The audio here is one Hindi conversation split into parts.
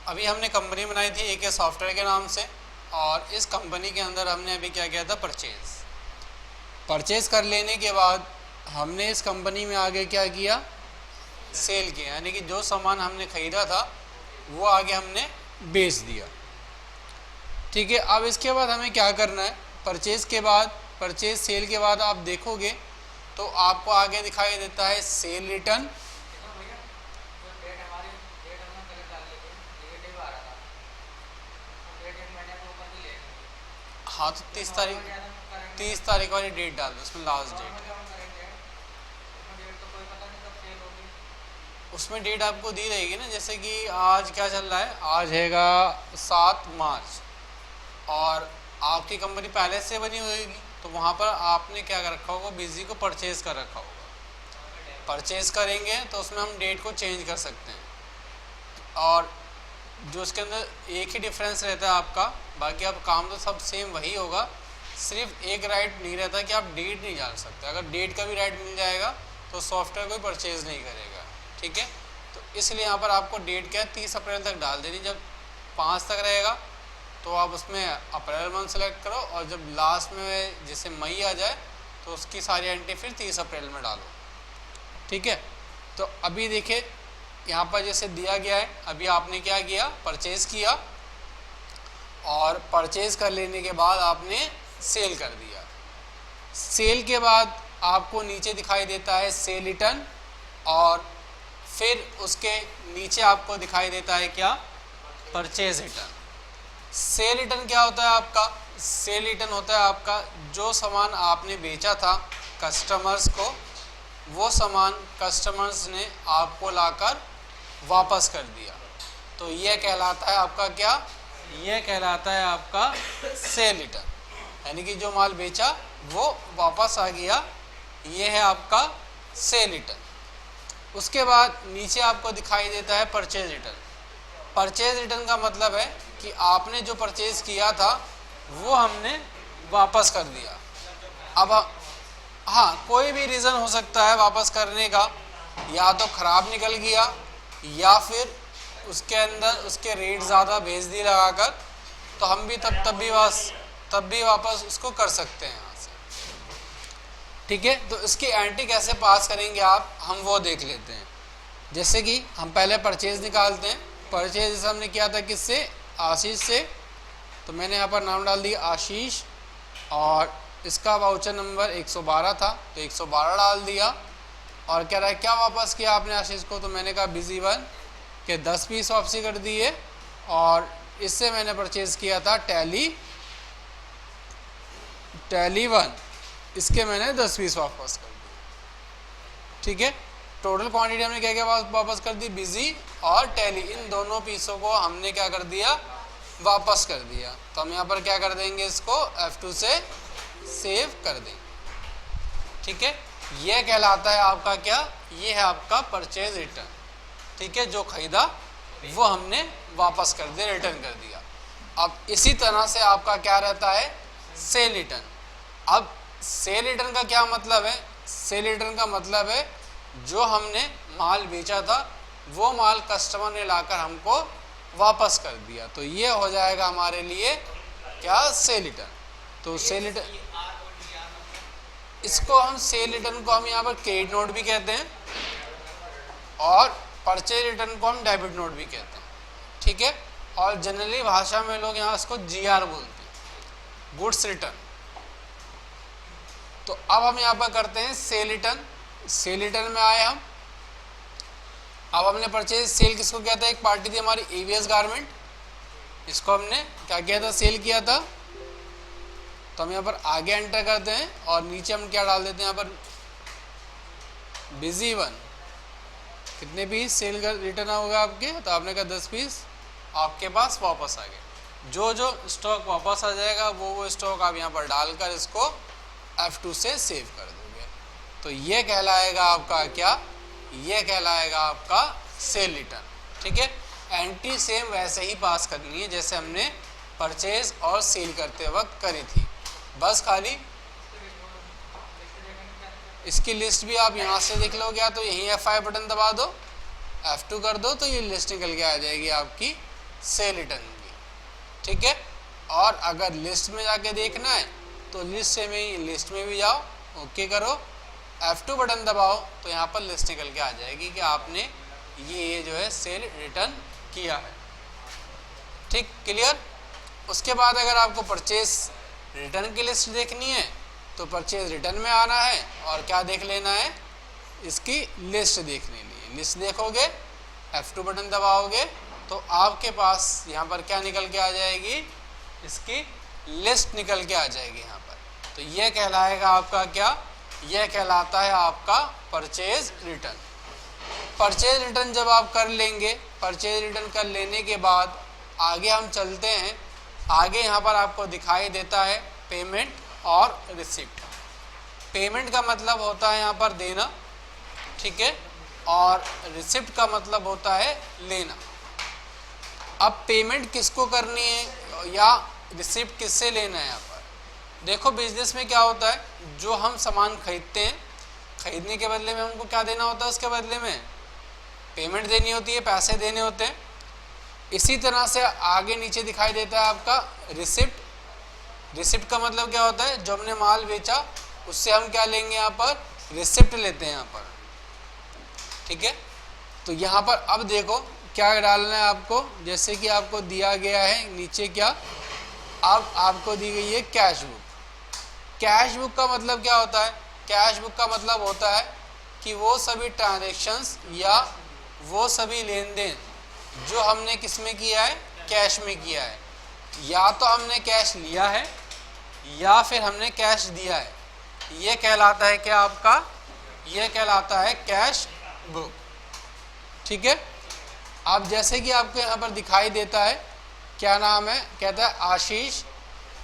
अभी हमने कंपनी बनाई थी AK सॉफ्टवेयर के नाम से, और इस कंपनी के अंदर हमने अभी क्या किया था, परचेज़ कर लेने के बाद हमने इस कंपनी में आगे क्या किया, सेल किया, यानी कि जो सामान हमने ख़रीदा था वो आगे हमने बेच दिया। ठीक है, अब इसके बाद हमें क्या करना है, परचेज़ सेल के बाद आप देखोगे तो आपको आगे दिखाई देता है सेल रिटर्न, हाँ तो 30 तारीख वाली डेट डाल दो उसमें, लास्ट डेट। उसमें डेट आपको दी रहेगी ना, जैसे कि आज क्या चल रहा है, आज हैगा 7 मार्च, और आपकी कंपनी पहले से बनी होगी तो वहाँ पर आपने क्या कर रखा होगा, बिजी को परचेज़ कर रखा होगा। परचेज़ करेंगे तो उसमें हम डेट को चेंज कर सकते हैं, और जो उसके अंदर एक ही डिफरेंस रहता है आपका, बाकी आप काम तो सब सेम वही होगा, सिर्फ एक राइट नहीं रहता कि आप डेट नहीं जान सकते। अगर डेट का भी राइट मिल जाएगा तो सॉफ्टवेयर कोई परचेज़ नहीं करेगा। ठीक है, तो इसलिए यहाँ पर आपको डेट क्या है, 30 अप्रैल तक डाल देनी। जब 5 तक रहेगा तो आप उसमें अप्रैल मंथ सेलेक्ट करो, और जब लास्ट में जैसे मई आ जाए तो उसकी सारी एंट्री फिर 30 अप्रैल में डालो। ठीक है, तो अभी देखिए यहाँ पर जैसे दिया गया है, अभी आपने क्या किया, परचेज़ किया, और परचेज़ कर लेने के बाद आपने सेल कर दिया। सेल के बाद आपको नीचे दिखाई देता है सेल रिटर्न, और फिर उसके नीचे आपको दिखाई देता है क्या, परचेज रिटर्न। सेल रिटर्न क्या होता है आपका, सेल रिटर्न होता है आपका जो सामान आपने बेचा था कस्टमर्स को, वो सामान कस्टमर्स ने आपको लाकर वापस कर दिया, तो यह कहलाता है आपका क्या, यह कहलाता है आपका सेल रिटर्न। यानी कि जो माल बेचा वो वापस आ गया, ये है आपका सेल रिटर्न। उसके बाद नीचे आपको दिखाई देता है परचेज रिटर्न। परचेज रिटर्न का मतलब है कि आपने जो परचेज किया था वो हमने वापस कर दिया। अब हाँ, कोई भी रीज़न हो सकता है वापस करने का, या तो ख़राब निकल गया, या फिर उसके अंदर उसके रेट ज़्यादा भेज दी लगाकर, तो हम भी तब भी वापस उसको कर सकते हैं यहाँ से। ठीक है, तो इसकी एंट्री कैसे पास करेंगे आप, हम वो देख लेते हैं। जैसे कि हम पहले परचेज़ निकालते हैं। परचेज़ जैसे हमने किया था किससे, आशीष से, तो मैंने यहाँ पर नाम डाल दिया आशीष, और इसका वाउचर नंबर 112 था तो 112 डाल दिया। और कह रहा है क्या वापस किया आपने आशीष को, तो मैंने कहा बिजी वन के 10 पीस वापसी कर दिए, और इससे मैंने परचेज़ किया था टैली वन, इसके मैंने 10 पीस वापस कर दिए। ठीक है, टोटल क्वांटिटी हमने क्या क्या वापस कर दी, बिजी और टैली, इन दोनों पीसों को हमने क्या कर दिया, वापस कर दिया। तो हम यहाँ पर क्या कर देंगे, इसको F2 से सेव कर देंगे। ठीक है, यह कहलाता है आपका क्या, ये है आपका परचेज रिटर्न। ठीक है, जो खरीदा वो हमने वापस कर दिया, रिटर्न कर दिया। अब इसी तरह से आपका क्या रहता है, सेल रिटर्न। अब सेल रिटर्न का क्या मतलब है, सेल रिटर्न का मतलब है जो हमने माल बेचा था वो माल कस्टमर ने लाकर हमको वापस कर दिया, तो ये हो जाएगा हमारे लिए क्या, सेल रिटर्न। तो सेल रिटर्न, इसको हम सेल रिटर्न को हम यहाँ पर क्रेडिट नोट भी कहते हैं, और परचेज रिटर्न को हम डेबिट नोट भी कहते हैं। ठीक है, और जनरली भाषा में लोग यहाँ इसको GR बोलते हैं, गुड्स रिटर्न। तो अब हम यहाँ पर करते हैं सेल रिटर्न। सेल रिटर्न में आए हम, अब हमने परचेज सेल किसको किया था, एक पार्टी थी हमारी AVS गारमेंट, इसको हमने क्या किया था, सेल किया था। तो हम यहाँ पर आगे एंटर करते हैं, और नीचे हम क्या डाल देते हैं, यहाँ पर बिजी वन, कितने पीस सेल का रिटर्न होगा आपके, तो आपने कहा 10 पीस आपके पास वापस आ गए। जो स्टॉक वापस आ जाएगा वो स्टॉक आप यहाँ पर डालकर इसको F2 से सेव कर दोगे, तो ये कहलाएगा आपका क्या, ये कहलाएगा आपका सेल रिटर्न। ठीक है, एंट्री सेम वैसे ही पास करनी है जैसे हमने परचेज और सेल करते वक्त करी थी, बस खाली इसकी लिस्ट भी आप यहाँ से देख लोगे, तो यहीं F5 बटन दबा दो, F2 कर दो, तो ये लिस्ट निकल के आ जाएगी आपकी सेल रिटर्न की, ठीक है। और अगर लिस्ट में जाके देखना है तो लिस्ट में भी जाओ, ओके करो, F2 बटन दबाओ तो यहाँ पर लिस्ट निकल के आ जाएगी कि आपने ये जो है सेल रिटर्न किया है, ठीक, क्लियर। उसके बाद अगर आपको परचेज रिटर्न की लिस्ट देखनी है तो परचेज रिटर्न में आना है और क्या देख लेना है, इसकी लिस्ट देख लेनी है। लिस्ट देखोगे, F2 बटन दबाओगे तो आपके पास यहाँ पर क्या निकल के आ जाएगी, इसकी लिस्ट निकल के आ जाएगी यहाँ पर। तो यह कहलाएगा आपका क्या, यह कहलाता है आपका परचेज रिटर्न। परचेज रिटर्न जब आप कर लेंगे, परचेज रिटर्न कर लेने के बाद आगे हम चलते हैं। आगे यहाँ पर आपको दिखाई देता है पेमेंट और रिसिप्ट। पेमेंट का मतलब होता है यहाँ पर देना, ठीक है, और रिसिप्ट का मतलब होता है लेना। अब पेमेंट किसको करनी है या रिसिप्ट किससे लेना है यहाँ पर। देखो बिजनेस में क्या होता है, जो हम सामान खरीदते हैं, खरीदने के बदले में हमको क्या देना होता है, उसके बदले में पेमेंट देनी होती है, पैसे देने होते हैं। इसी तरह से आगे नीचे दिखाई देता है आपका रिसिप्ट। रिसिप्ट का मतलब क्या होता है, जो हमने माल बेचा उससे हम क्या लेंगे, यहाँ पर रिसिप्ट लेते हैं यहाँ पर, ठीक है। तो यहाँ पर अब देखो क्या डालना है आपको, जैसे कि आपको दिया गया है नीचे क्या, अब आपको दी गई है कैश बुक। कैश बुक का मतलब क्या होता है, कैश बुक का मतलब होता है कि वो सभी ट्रांजैक्शंस या वो सभी लेन देन जो हमने किस में किया है, कैश में किया है। या तो हमने कैश लिया है या फिर हमने कैश दिया है, ये कहलाता है क्या आपका, ये कहलाता है कैश बुक, ठीक है। अब जैसे कि आपको यहाँ पर दिखाई देता है, क्या नाम है, कहता है आशीष।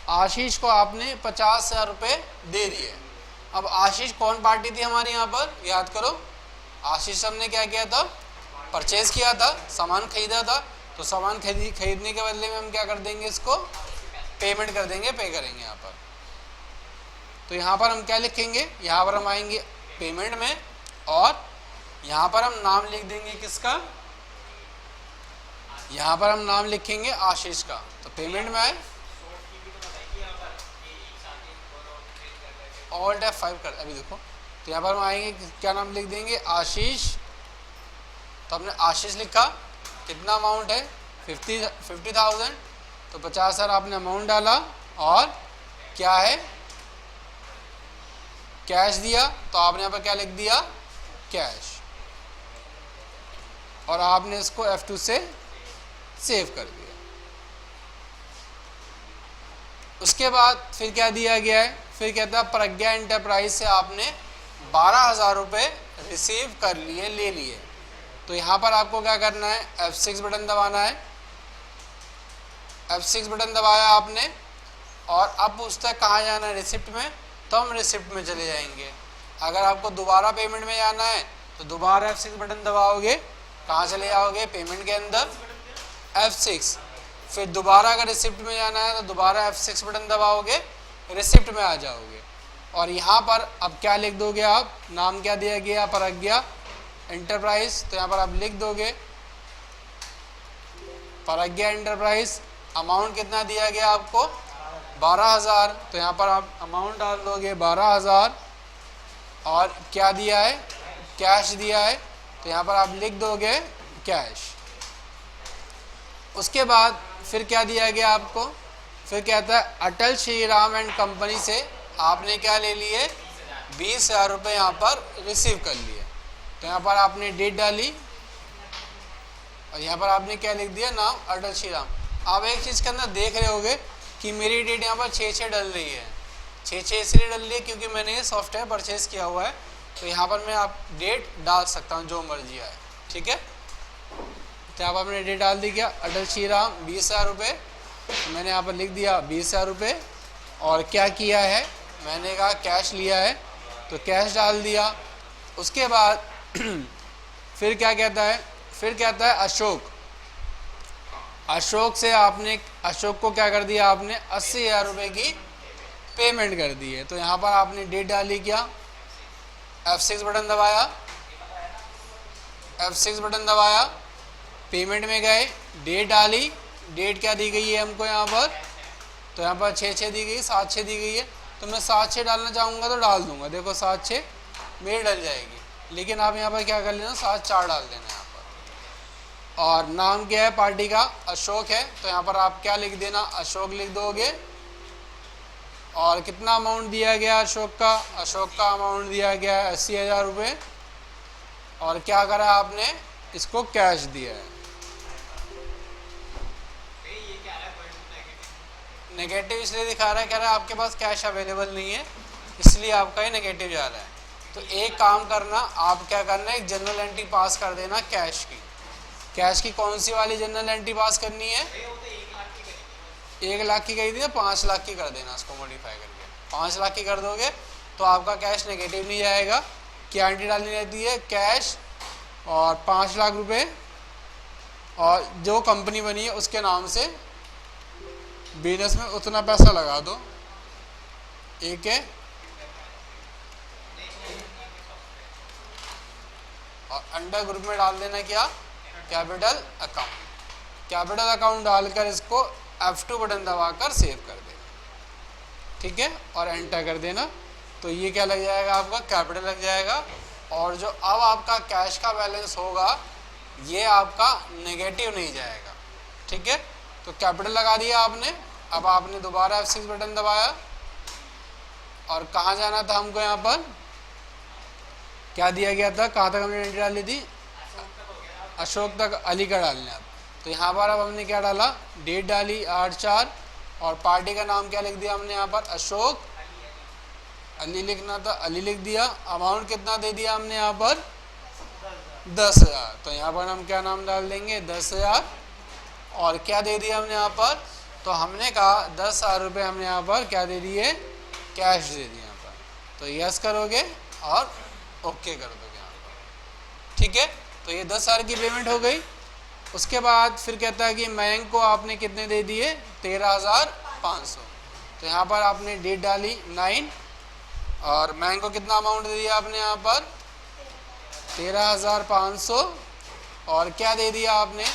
आशीष को आपने 50,000 रुपये दे दिए। अब आशीष कौन पार्टी थी हमारे यहाँ पर, याद करो, आशीष हमने क्या किया था, परचेज किया था, सामान खरीदा था। तो सामान खरीदने के बदले में हम क्या कर देंगे, इसको पेमेंट कर देंगे, पे करेंगे यहाँ पर। तो यहाँ पर हम क्या लिखेंगे, यहाँ पर हम आएंगे पेमेंट में और यहाँ पर हम नाम लिख देंगे किसका, यहाँ पर हम नाम लिखेंगे आशीष का। तो पेमेंट में आए, ऑल्ट F5 कर, अभी देखो, तो यहाँ पर हम आएंगे, क्या नाम लिख देंगे, आशीष। तो हमने आशीष लिखा, कितना अमाउंट है, 50,000। तो 50,000 आपने अमाउंट डाला और क्या है, कैश दिया। तो आपने यहाँ पर क्या लिख दिया, कैश, और आपने इसको F2 से सेव कर दिया। उसके बाद फिर क्या दिया गया है, फिर कहता है प्रज्ञा एंटरप्राइज से आपने 12,000 रुपये रिसीव कर लिए, ले लिए। तो यहाँ पर आपको क्या करना है, F6 बटन दबाना है। F6 बटन दबाया आपने और अब पूछता है कहाँ जाना है, रिसिप्ट में। तो हम रिसिप्ट में चले जाएंगे। अगर आपको दोबारा पेमेंट में जाना है तो दोबारा F6 बटन दबाओगे, कहाँ चले जाओगे, पेमेंट के अंदर, F6। फिर दोबारा अगर रिसिप्ट में जाना है तो दोबारा F6 बटन दबाओगे, रिसिप्ट में आ जाओगे। और यहाँ पर अब क्या लिख दोगे आप, नाम क्या दिया गया, प्रज्ञा एंटरप्राइज। तो यहाँ पर आप लिख दोगे प्रज्ञा एंटरप्राइज। अमाउंट कितना दिया गया आपको, 12,000। तो यहाँ पर आप अमाउंट डाल दोगे 12,000 और क्या दिया है, कैश दिया है। तो यहाँ पर आप लिख दोगे कैश। उसके बाद फिर क्या दिया गया आपको, फिर कहता है अटल श्री राम एंड कंपनी से आपने क्या ले लिए, 20,000 रुपये यहाँ पर रिसीव कर लिए। तो यहाँ पर आपने डेट डाली और यहाँ पर आपने क्या लिख दिया, नाम अटल श्री राम। आप एक चीज़ के अंदर देख रहे होगे कि मेरी डेट यहाँ पर 6/6 डल रही है। 6/6 इसलिए डल रही है क्योंकि मैंने ये सॉफ्टवेयर परचेज़ किया हुआ है। तो यहाँ पर मैं आप डेट डाल सकता हूँ जो मर्जी आए, ठीक है। तो यहाँ पर आपने डेट डाल दी, क्या, अटल श्री राम 20,000 रुपये। तो मैंने यहाँ पर लिख दिया 20,000 रुपये और क्या किया है, मैंने कहा कैश लिया है तो कैश डाल दिया। उसके बाद फिर क्या कहता है, फिर कहता है अशोक। अशोक से आपने, अशोक को क्या कर दिया आपने, 80,000 रुपये की पेमेंट कर दी है। तो यहाँ पर आपने डेट डाली, क्या, F6 बटन दबाया, F6 बटन दबाया, पेमेंट में गए, डेट डाली डेट क्या दी गई है हमको यहाँ पर, तो यहाँ पर 6/6 दी गई, 7/6 दी गई है, तो मैं 7/6 डालना चाहूँगा तो डाल दूंगा, देखो 7/6 मेरी डल जाएगी। लेकिन आप यहाँ पर क्या कर लेना, 7/4 डाल देना यहाँ पर। और नाम क्या है पार्टी का, अशोक है, तो यहाँ पर आप क्या लिख देना, अशोक लिख दोगे। और कितना अमाउंट दिया गया अशोक का अमाउंट दिया गया है 80,000 रुपये। और क्या करा आपने, इसको कैश दिया है। नेगेटिव इसलिए दिखा रहा है, कह रहा है आपके पास कैश अवेलेबल नहीं है, इसलिए आपका ये नेगेटिव जा रहा है। तो एक काम करना, आप क्या करना है, एक जनरल एंट्री पास कर देना कैश की। कैश की कौन सी वाली जनरल एंट्री पास करनी है, 1 लाख की कही थी ना, 5 लाख की कर देना, इसको मॉडिफाई करके 5 लाख की कर दोगे तो आपका कैश नेगेटिव नहीं जाएगा। क्या एंट्री डालनी रहती है, कैश और 5 लाख रुपए, और जो कंपनी बनी है उसके नाम से बिजनेस में उतना पैसा लगा दो। एक है, और अंडर ग्रुप में डाल देना क्या, कैपिटल अकाउंट। कैपिटल अकाउंट डालकर इसको F2 बटन दबाकर सेव कर देना, ठीक है, और एंटर कर देना। तो ये क्या लग जाएगा, आपका कैपिटल लग जाएगा। और जो अब आपका कैश का बैलेंस होगा ये आपका नेगेटिव नहीं जाएगा, ठीक है। तो कैपिटल लगा दिया आपने। अब आपने दोबारा F6 बटन दबाया, और कहाँ जाना था हमको, यहाँ पर क्या दिया गया था, कहाँ तक हमने एंट्री डाली थी, अशोक तक, अली का डालना। तो यहाँ पर अब हमने क्या डाला, डेट डाली 8/4, और पार्टी का नाम क्या लिख दिया हमने यहाँ पर, अशोक। अली लिखना था, अली लिख दिया। अमाउंट कितना दे दिया हमने यहाँ पर, 10,000। तो यहाँ पर हम क्या नाम डाल देंगे, 10,000। और क्या दे दिया हमने यहाँ पर, तो हमने कहा 10,000 रुपये हमने यहाँ पर क्या दे दिए, कैश दे दिया यहाँ पर। तो यस करोगे और ओके कर दोगे यहाँ पर, ठीक है। तो ये 10,000 की पेमेंट हो गई। उसके बाद फिर कहता है कि मयंक को आपने कितने दे दिए, 13,500। तो यहाँ पर आपने डेट डाली 9, और मयंक को कितना अमाउंट दे दिया आपने यहाँ पर, 13,500। और क्या दे दिया आपने,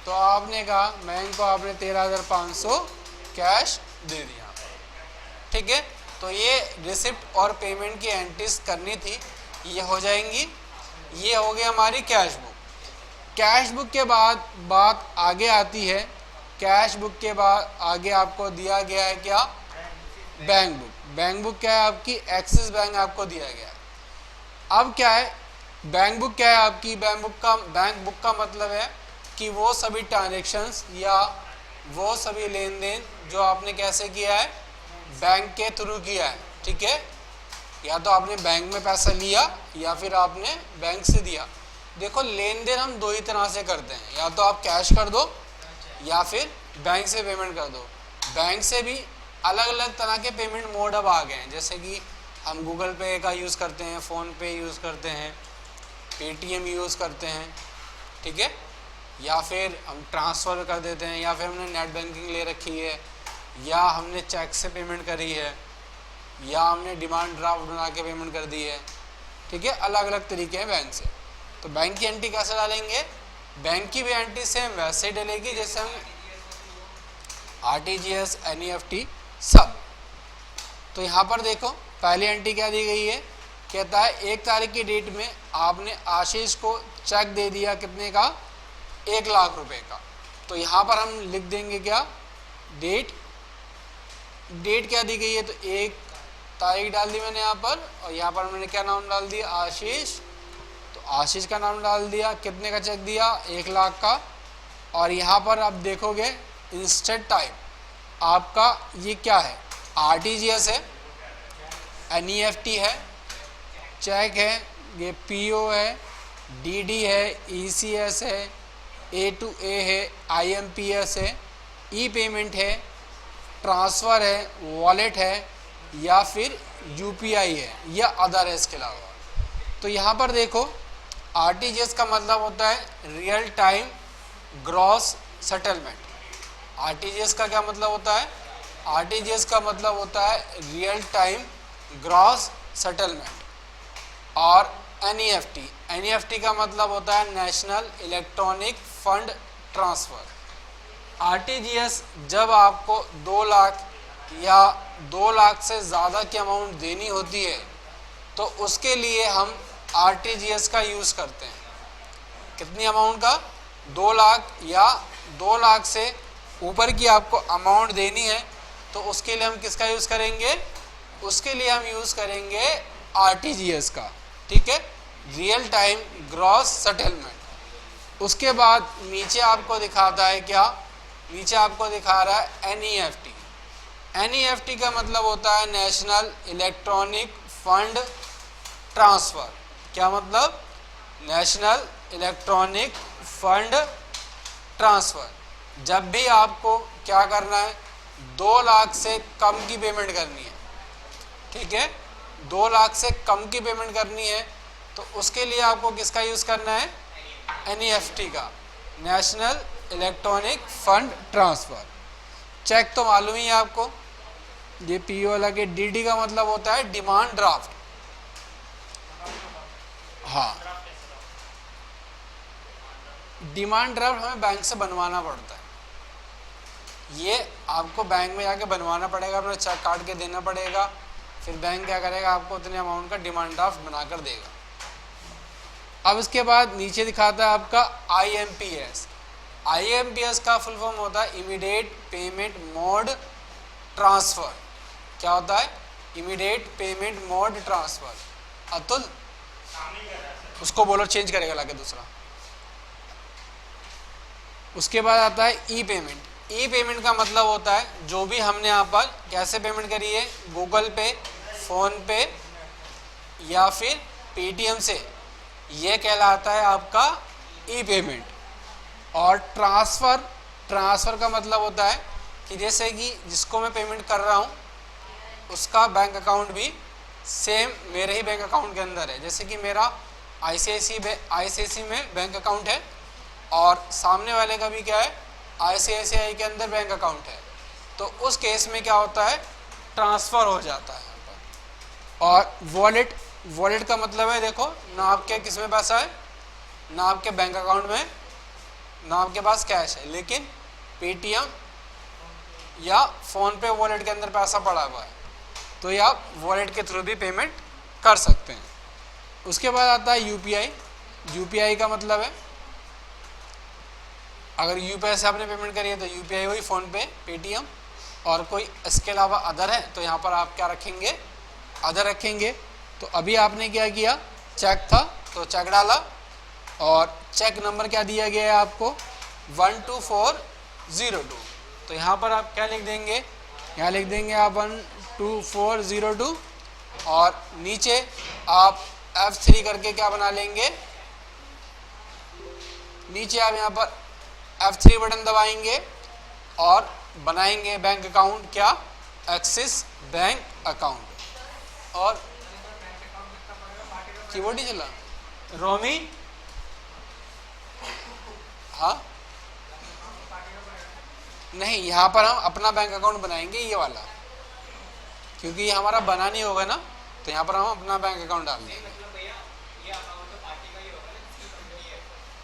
तो आपने कहा मयंक को आपने 13,500 कैश दे दिया, ठीक है। तो ये रिसिप्ट और पेमेंट की एंट्रीज करनी थी, ये हो जाएंगी। ये हो गई हमारी कैश बुक। कैश बुक के बाद बात आगे आती है। कैश बुक के बाद आगे आपको दिया गया है क्या, बैंक बुक। बैंक बुक क्या है आपकी, एक्सिस बैंक आपको दिया गया है। अब क्या है बैंक बुक, क्या है आपकी बैंक बुक का मतलब है कि वो सभी ट्रांजेक्शन्स या वो सभी लेन देन जो आपने कैसे किया है, बैंक के थ्रू किया है, ठीक है। या तो आपने बैंक में पैसा लिया या फिर आपने बैंक से दिया। देखो लेन देन हम 2 ही तरह से करते हैं, या तो आप कैश कर दो या फिर बैंक से पेमेंट कर दो। बैंक से भी अलग अलग तरह के पेमेंट मोड अब आ गए हैं, जैसे कि हम गूगल पे का यूज़ करते हैं, फ़ोन पे यूज़ करते हैं, पेटीएम यूज़ करते हैं, ठीक है। या फिर हम ट्रांसफ़र कर देते हैं, या फिर हमने नेट बैंकिंग ले रखी है, या हमने चेक से पेमेंट करी है, या हमने डिमांड ड्राफ्ट बना के पेमेंट कर दी है, ठीक है। अलग अलग तरीके हैं बैंक से। तो बैंक की एंट्री कैसे डालेंगे, बैंक की भी एंट्री सेम वैसे ही डलेगी जैसे हम RTGS, NEFT सब। तो यहाँ पर देखो पहली एंट्री क्या दी गई है, कहता है 1 तारीख की डेट में आपने आशीष को चेक दे दिया, कितने का, 1 लाख रुपए का। तो यहाँ पर हम लिख देंगे क्या, डेट क्या दी गई है, तो 1 तारीख डाल दी मैंने यहाँ पर, और यहाँ पर मैंने क्या नाम डाल दिया, आशीष। तो आशीष का नाम डाल दिया, कितने का चेक दिया, 1 लाख का। और यहाँ पर आप देखोगे इंस्टेंट टाइप आपका ये क्या है, RTGS है, NEFT है, चेक है, ये PO है, DD है, ECS है, A2A है, IMPS है, ई पेमेंट है, ट्रांसफ़र है, वॉलेट है, या फिर UPI है, या अदर है इसके अलावा। तो यहाँ पर देखो RTGS का मतलब होता है real time gross settlement. RTGS का क्या मतलब होता है, RTGS का मतलब होता है रियल टाइम ग्रॉस सेटलमेंट। और NEFT का मतलब होता है national electronic fund transfer. RTGS जब आपको 2 लाख या 2 लाख से ज़्यादा की अमाउंट देनी होती है तो उसके लिए हम आरटीजीएस का यूज़ करते हैं। कितनी अमाउंट का? 2 लाख या 2 लाख से ऊपर की आपको अमाउंट देनी है तो उसके लिए हम किसका यूज़ करेंगे? उसके लिए हम यूज़ करेंगे आरटीजीएस का। ठीक है, रियल टाइम ग्रॉस सेटलमेंट। उसके बाद नीचे आपको दिखाता है क्या? नीचे आपको दिखा रहा है एनईएफटी। एनईएफटी का मतलब होता है नेशनल इलेक्ट्रॉनिक फंड ट्रांसफ़र। क्या मतलब? National electronic fund transfer. जब भी आपको क्या करना है? 2 लाख से कम की पेमेंट करनी है। ठीक है, 2 लाख से कम की पेमेंट करनी है तो उसके लिए आपको किसका यूज़ करना है? एनईएफटी का, national electronic fund transfer. Cheque तो मालूम ही है आपको, ये पीओ वाला के डीडी का मतलब होता है डिमांड ड्राफ्ट। हाँ, डिमांड ड्राफ्ट हमें बैंक से बनवाना पड़ता है। ये आपको बैंक में जाके बनवाना पड़ेगा, अपना चेक काट के देना पड़ेगा, फिर बैंक क्या करेगा? आपको उतने अमाउंट का डिमांड ड्राफ्ट बनाकर देगा। अब इसके बाद नीचे दिखाता है आपका आईएमपीएस। आईएमपीएस का फुल फॉर्म होता है इमीडिएट पेमेंट मोड ट्रांसफ़र। क्या होता है? Immediate payment mode transfer. Atul उसको बोलो चेंज करेगा लाके दूसरा। उसके बाद आता है ई पेमेंट। ई पेमेंट का मतलब होता है जो भी हमने यहाँ पर कैसे पेमेंट करी है, गूगल पे, फ़ोन पे या फिर पेटीएम से, ये कहलाता है आपका ई पेमेंट। और ट्रांसफ़र का मतलब होता है कि जैसे कि जिसको मैं पेमेंट कर रहा हूँ उसका बैंक अकाउंट भी सेम मेरे ही बैंक अकाउंट के अंदर है। जैसे कि मेरा आईसीआईसी में बैंक अकाउंट है और सामने वाले का भी क्या है? आईसीआईसीआई के अंदर बैंक अकाउंट है। तो उस केस में क्या होता है? ट्रांसफ़र हो जाता है यहाँ पर। और वॉलेट का मतलब है, देखो ना आपके किस में पैसा है, ना आपके बैंक अकाउंट में, ना आपके पास कैश है, लेकिन पेटीएम या फ़ोन पे वॉलेट के अंदर पैसा पड़ा हुआ है तो ये आप वॉलेट के थ्रू भी पेमेंट कर सकते हैं। उसके बाद आता है यूपीआई। यूपीआई का मतलब है अगर यूपीआई से आपने पेमेंट करी है तो यूपीआई हुई, फ़ोन पे, पेटीएम, और कोई इसके अलावा अदर है तो यहाँ पर आप क्या रखेंगे? अदर रखेंगे। तो अभी आपने क्या किया? चेक था तो चेक डाला और चेक नंबर क्या दिया गया है आपको? 12402। तो यहाँ पर आप क्या लिख देंगे? यहाँ लिख देंगे आप 12402 और नीचे आप F3 करके क्या बना लेंगे? नीचे आप यहाँ पर F3 बटन दबाएंगे और बनाएंगे बैंक अकाउंट। क्या? Axis bank account. और कीबोर्ड ही चला रोमी? हाँ नहीं, यहाँ पर हम अपना बैंक अकाउंट बनाएंगे, ये वाला, क्योंकि ये हमारा बना नहीं होगा ना, तो यहाँ पर हम अपना बैंक अकाउंट डाल देंगे।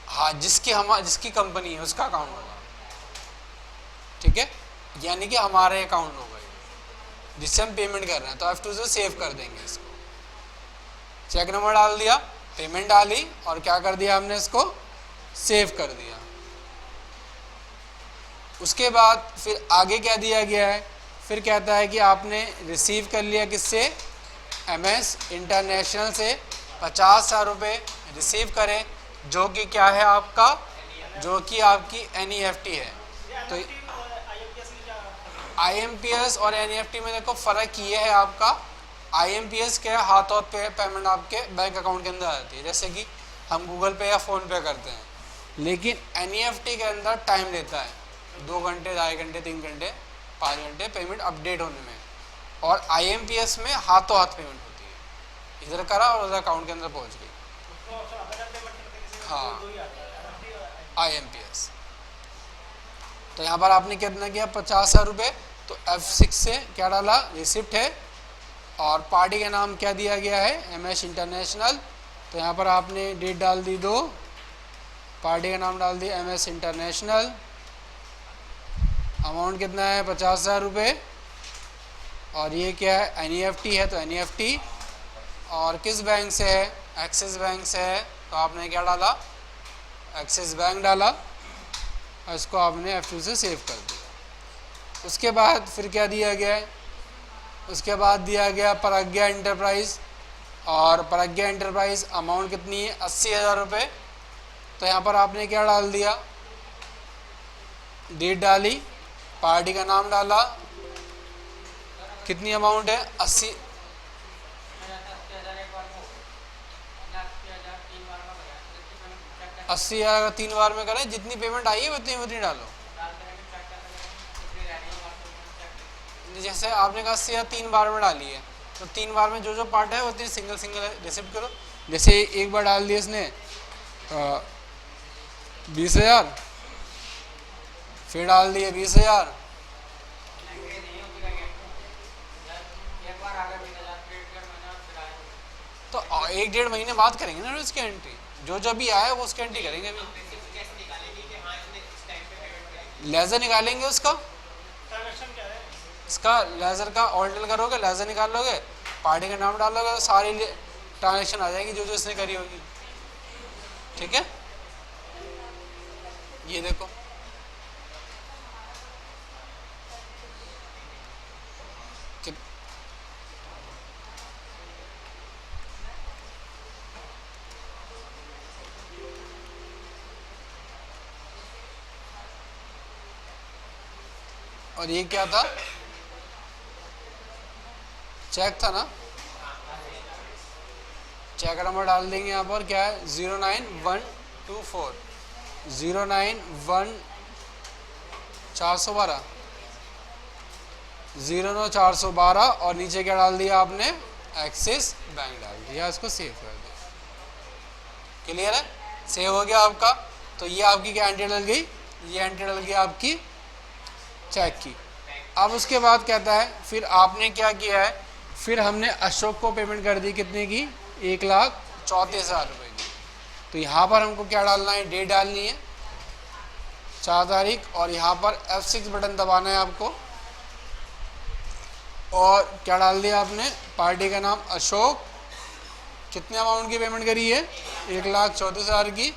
हाँ, जिसकी कंपनी है उसका अकाउंट होगा। ठीक है, यानी कि हमारे अकाउंट होगा जिससे हम पेमेंट कर रहे हैं। तो F2 से सेव कर देंगे इसको। चेक नंबर डाल दिया, पेमेंट डाली और क्या कर दिया हमने? इसको सेव कर दिया। उसके बाद फिर आगे क्या दिया गया है? फिर कहता है कि आपने रिसीव कर लिया किससे? MS इंटरनेशनल से 50,000 रुपये रिसीव करें, जो कि क्या है आपका? जो कि आपकी NEFT है। तो IMPS और NEFT में देखो फ़र्क ये है आपका, IMPS क्या है? हाथों पे पेमेंट आपके बैंक अकाउंट के अंदर आती है, जैसे कि हम गूगल पे या फ़ोन पे करते हैं। लेकिन NEFT के अंदर टाइम लेता है, 2 घंटे, 2.5 घंटे, 3 घंटे, 5 घंटे पेमेंट अपडेट होने में। और IMPS में हाथों हाथ पेमेंट होती है, इधर करा और उधर अकाउंट के अंदर पहुंच गई। हाँ, IMPS। तो यहाँ पर आपने कितना किया? 50,000 रुपये। तो F6 से क्या डाला? रिसिप्ट है। और पार्टी का नाम क्या दिया गया है? MS international. तो यहाँ पर आपने डेट डाल दी 2, पार्टी का नाम डाल दिया MS इंटरनेशनल। अमाउंट कितना है 50,000 रुपये। और ये क्या है NEFT है तो NEFT। और किस बैंक से है, एक्सिस बैंक से है तो आपने क्या डाला, एक्सिस बैंक डाला और इसको आपने F2 से सेव कर दिया। उसके बाद फिर क्या दिया गया है, उसके बाद दिया गया प्रज्ञा एंटरप्राइज। और प्रज्ञा एंटरप्राइज अमाउंट कितनी है 80,000 रुपये। तो यहाँ पर आपने क्या डाल दिया, डेट डाली, पार्टी का नाम डाला, कितनी अमाउंट है 80। अस्सी हज़ार 3 बार में करें, जितनी पेमेंट आई है उतनी उतनी डालो। जैसे आपने कहा 80,000 3 बार में डाली है तो 3 बार में जो जो पार्ट है उतनी सिंगल सिंगल रिसिप्ट करो। जैसे एक बार डाल दिया इसने 20,000, फिर डाल दिए 20,000, तो 1-1.5 महीने बाद करेंगे ना उसकी एंट्री, जो जो भी आया वो उसकी एंट्री करेंगे। अभी लेजर निकालेंगे उसका, इसका लेजर का ऑल्टर करोगे, लेजर निकाल लोगे, पार्टी का नाम डालोगे, सारी ट्रांजेक्शन आ जाएगी जो जो इसने करी होगी। ठीक है, ये देखो और ये क्या था, चेक था ना, चेक नंबर डाल देंगे यहाँ पर, क्या है 09124 091 412 और नीचे क्या डाल दिया आपने, एक्सिस बैंक डाल दिया, इसको सेव कर दिया। क्लियर है, सेव हो गया आपका। तो ये आपकी क्या एंट्री डल गई, ये एंट्री डल गई आपकी चेक की। अब उसके बाद कहता है फिर आपने क्या किया है, फिर हमने अशोक को पेमेंट कर दी कितने की, 1,34,000 रुपये की। तो यहाँ पर हमको क्या डालना है, डेट डालनी है 4 तारीख और यहाँ पर F6 बटन दबाना है आपको। और क्या डाल दिया आपने, पार्टी का नाम अशोक, कितने अमाउंट की पेमेंट करी है 1,34,000 की।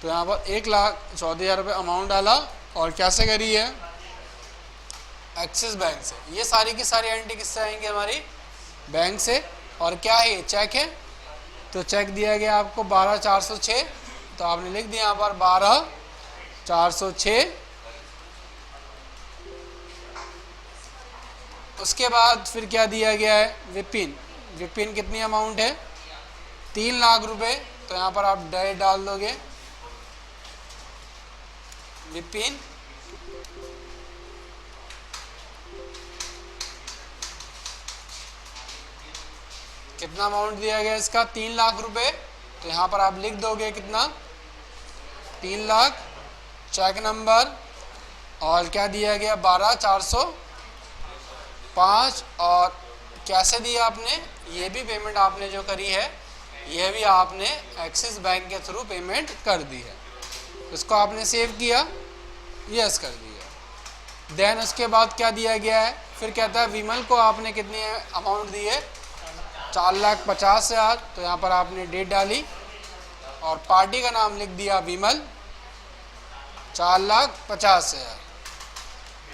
तो यहाँ पर 1,34,000 रुपये अमाउंट डाला और कैसे करी है, एक्सिस बैंक से। ये सारी की सारी एंट्री किससे आएंगे, हमारी बैंक से। और क्या है ये, चेक है, तो चेक दिया गया आपको 12,406, तो आपने लिख दिया यहाँ पर 12,406। उसके बाद फिर क्या दिया गया है, विपिन, विपिन कितनी अमाउंट है 3 लाख रुपए। तो यहाँ पर आप डेट डाल दोगे, विपिन कितना अमाउंट दिया गया इसका 3 लाख रुपए। तो यहाँ पर आप लिख दोगे कितना, 3 लाख, चेक नंबर और क्या दिया गया 12,405। और कैसे दिया आपने, ये भी पेमेंट आपने जो करी है ये भी आपने एक्सिस बैंक के थ्रू पेमेंट कर दी है। इसको आपने सेव किया, यस कर दिया। देन उसके बाद क्या दिया गया है, फिर कहता है विमल को आपने कितनी अमाउंट दी है 4,50,000। तो यहाँ पर आपने डेट डाली और पार्टी का नाम लिख दिया विमल, 4,50,000।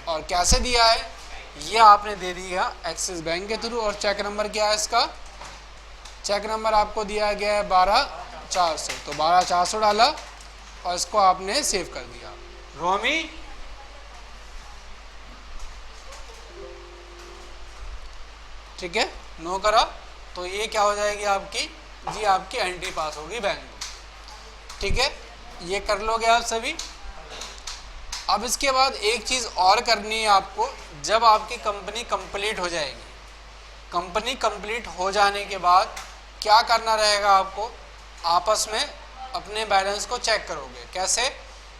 और कैसे दिया है, ये आपने दे दिया एक्सिस बैंक के थ्रू। और चेक नंबर क्या है इसका, चेक नंबर आपको दिया गया है 12,400। तो 12,400 डाला और इसको आपने सेव कर दिया। रोमी ठीक है, नो करा, तो ये क्या हो जाएगी आपकी जी, आपकी एंट्री पास होगी बैंक में। ठीक है, ये कर लोगे आप सभी। अब इसके बाद एक चीज़ और करनी है आपको, जब आपकी कंपनी कंप्लीट हो जाएगी, कंपनी कंप्लीट हो जाने के बाद क्या करना रहेगा आपको, आपस में अपने बैलेंस को चेक करोगे। कैसे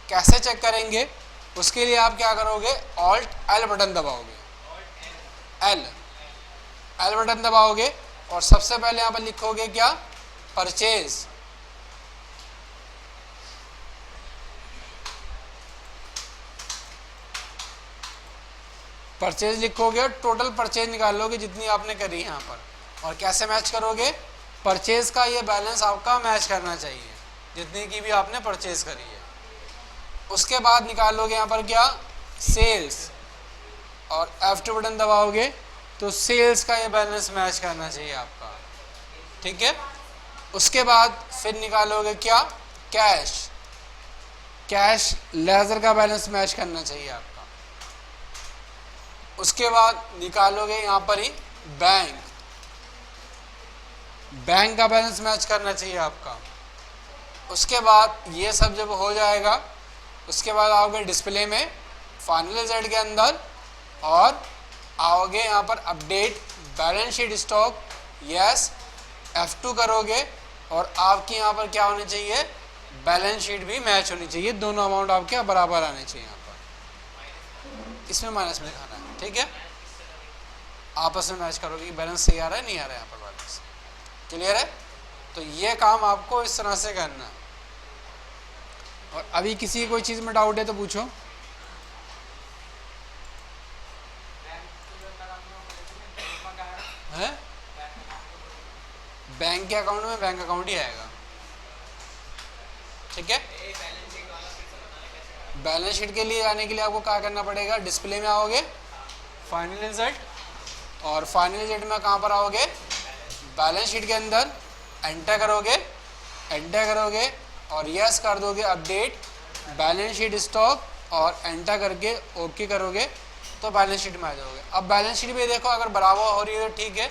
कैसे चेक करेंगे, उसके लिए आप क्या करोगे, ऑल्ट एल बटन दबाओगे, एल बटन दबाओगे और सबसे पहले यहाँ पर लिखोगे क्या, परचेज। परचेज लिखोगे और टोटल परचेज निकाल लोगे जितनी आपने करी यहाँ पर, और कैसे मैच करोगे, परचेज का ये बैलेंस आपका मैच करना चाहिए जितनी की भी आपने परचेज करी है। उसके बाद निकाल लोगे यहाँ पर क्या, सेल्स, और F2 बटन दबाओगे तो सेल्स का ये बैलेंस मैच करना चाहिए आपका, ठीक है। उसके बाद फिर निकालोगे क्या, कैश, कैश लेजर का बैलेंस मैच करना चाहिए आपका। उसके बाद निकालोगे यहाँ पर ही बैंक, बैंक का बैलेंस मैच करना चाहिए आपका। उसके बाद ये सब जब हो जाएगा, उसके बाद आओगे डिस्प्ले में फाइनल रिजल्ट के अंदर और आओगे यहाँ पर update balance sheet stock, yes F2 करोगे और आपकी यहाँ पर क्या होनी चाहिए, बैलेंस शीट भी मैच होनी चाहिए, दोनों अमाउंट आपके बराबर आने चाहिए। यहाँ पर इसमें माइनस में दिखाना है, ठीक है, आपस में मैच करोगे कि बैलेंस सही आ रहा है नहीं आ रहा है, यहाँ पर बैलेंस क्लियर है। तो ये काम आपको इस तरह से करना है। और अभी किसी कोई चीज़ में डाउट है तो पूछो। है बैंक के अकाउंट में बैंक अकाउंट ही आएगा, ठीक है। बैलेंस शीट के लिए आने के लिए आपको क्या करना पड़ेगा, डिस्प्ले में आओगे, फाइनल रिजल्ट, और फाइनल रिजल्ट में कहाँ पर आओगे, बैलेंस शीट के अंदर एंटर करोगे, एंटर करोगे और यस कर दोगे अपडेट बैलेंस शीट स्टॉक, और एंटर करके ओके करोगे तो बैलेंस शीट में आ जाओगे। अब बैलेंस शीट में देखो अगर बराबर हो रही है तो ठीक है,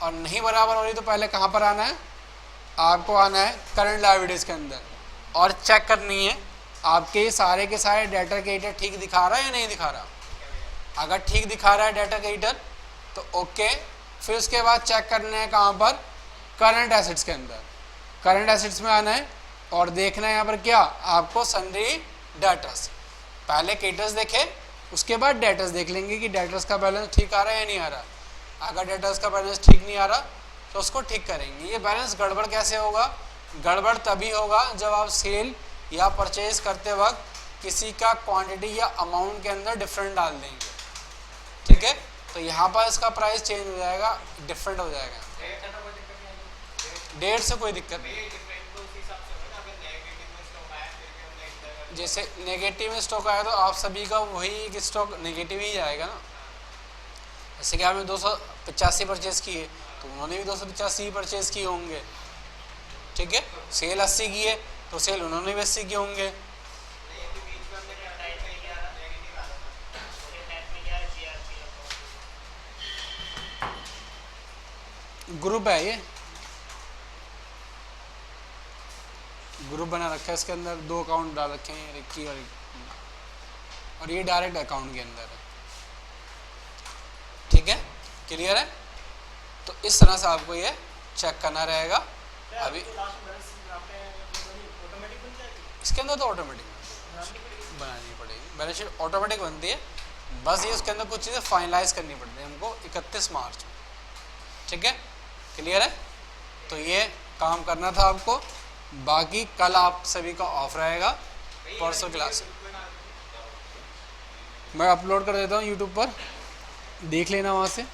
और नहीं बराबर हो रही तो पहले कहाँ पर आना है, आपको आना है करंट लायबिलिटीज़ के अंदर और चेक करनी है आपके सारे के सारे डेटा क्रेडिटर ठीक दिखा रहा है या नहीं दिखा रहा। अगर ठीक दिखा रहा है डेटा क्रेडिटर तो ओके, फिर उसके बाद चेक करना है कहाँ पर, करंट एसेट्स के अंदर, करंट एसेट्स में आना है और देखना है यहाँ पर क्या, आपको सन्ड्री डेटर्स, पहले क्रेडिटर्स देखे उसके बाद डेटर्स देख लेंगे कि डेटर्स का बैलेंस ठीक आ रहा है या नहीं आ रहा। अगर डेटर्स का बैलेंस ठीक नहीं आ रहा तो उसको ठीक करेंगे। ये बैलेंस गड़बड़ कैसे होगा, गड़बड़ तभी होगा जब आप सेल या परचेज करते वक्त किसी का क्वांटिटी या अमाउंट के अंदर डिफरेंट डाल देंगे, ठीक है। तो यहाँ पर इसका प्राइस चेंज हो जाएगा, डिफरेंट हो जाएगा, डेट से कोई दिक्कत नहीं। जैसे नेगेटिव में स्टॉक आया तो आप सभी का वही स्टॉक नेगेटिव ही जाएगा ना। जैसे कि आपने 285 परचेज किए तो उन्होंने भी 285 परचेज किए होंगे, ठीक है। सेल 80 की है तो सेल उन्होंने भी 80 किए होंगे। ग्रुप है, ये ग्रुप बना रखा है, इसके अंदर 2 अकाउंट डाल रखे हैं, रिक्की और ये डायरेक्ट अकाउंट के अंदर है, ठीक है, क्लियर है। तो इस तरह से आपको ये चेक करना रहेगा। अभी इसके अंदर तो ऑटोमेटिक बनानी पड़ेगी, बैलेंस शीट ऑटोमेटिक बनती है, बस ये उसके अंदर कुछ चीज़ें फाइनलाइज करनी पड़ती है हमको 31 मार्च, ठीक है, क्लियर है। तो ये काम करना था आपको, बाकी कल आप सभी का ऑफ रहेगा, परसों क्लास मैं अपलोड कर देता हूँ यूट्यूब पर, देख लेना वहाँ से,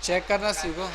चेक करना सीखो।